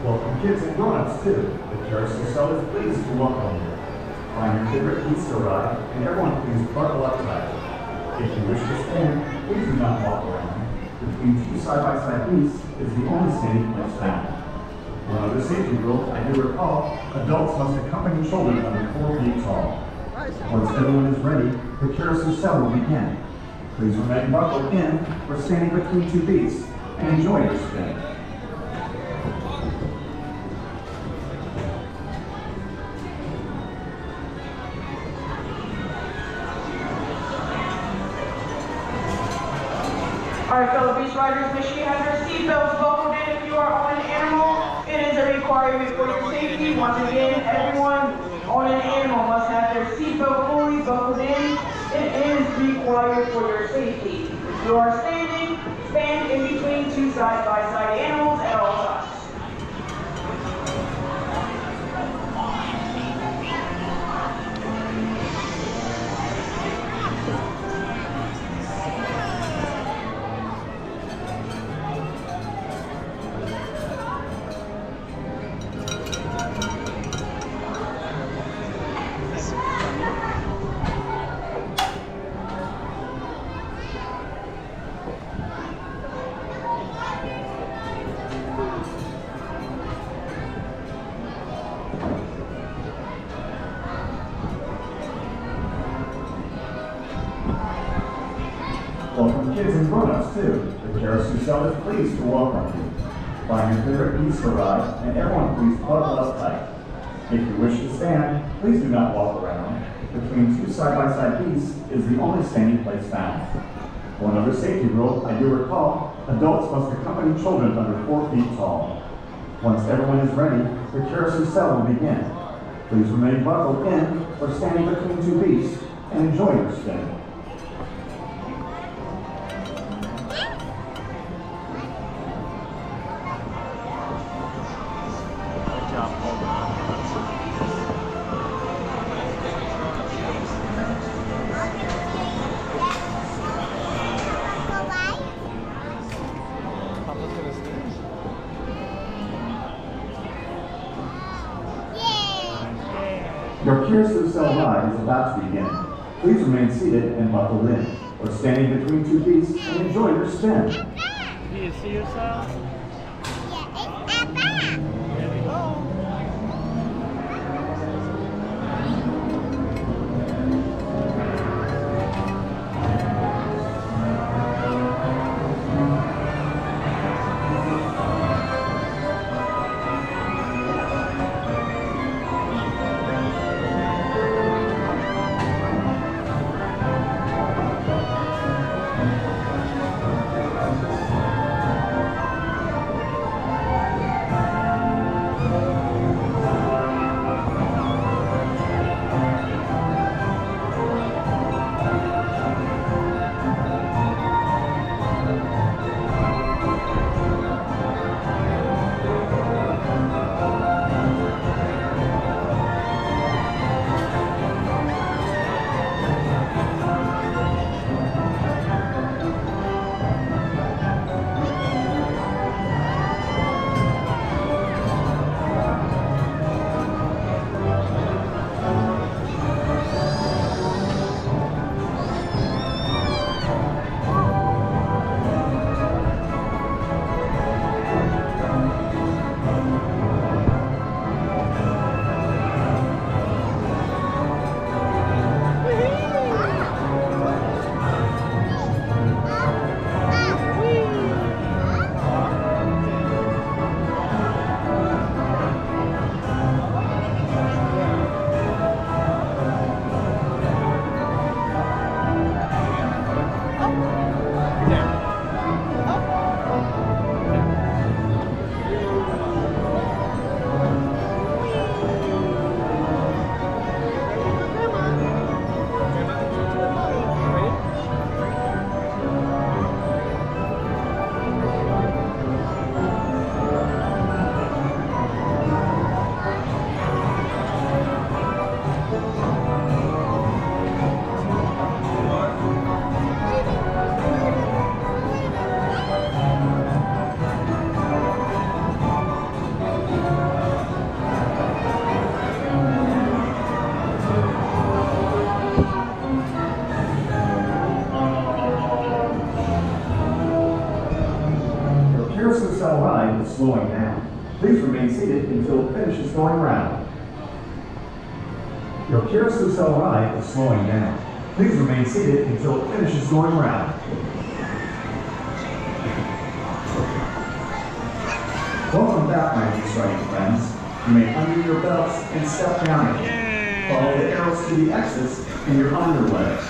Welcome kids and grown-ups too. The Caro-Seuss-el is pleased to welcome you. Find your favorite piece to ride, and everyone please buckle up tight. If you wish to stand, please do not walk around. Between two side-by-side beasts is the only standing place found. One other safety rule I do recall, adults must accompany children under 4 feet tall. Once everyone is ready, the Caro-Seuss-el will begin. Please remain buckled in or standing between two beasts and enjoy your spin. All right, fellow beach riders, make sure you have your seatbelts buckled in if you are on an animal. It is a requirement for your safety. Once again, everyone on an animal must have their seatbelt fully buckled in. It is required for your safety. If you are standing, stand in between two side-by-side animals at all times. Welcome kids and grown-ups too. The Caro-Seuss-el is pleased to welcome you. Find your favorite piece to ride, and everyone please buckle up tight. If you wish to stand, please do not walk around. Between two side-by-side beasts is the only standing place found. One other safety rule I do recall, adults must accompany children under 4 feet tall. Once everyone is ready, the Caro-Seuss-el will begin. Please remain buckled in or standing between two beasts and enjoy your spin. Your Caro-Seuss-el ride is about to begin. Please remain seated and buckled in, or standing between two beasts and enjoy your spin. Do you see yourself? Yeah, it's Papa. There we go. Carousel ride is slowing down. Please remain seated until it finishes going round. Your Carousel ride is slowing down. Please remain seated until it finishes going round. Welcome back, my geese riding friends. You may undo your belts and step down again. Follow the arrows to the exits in your underwear.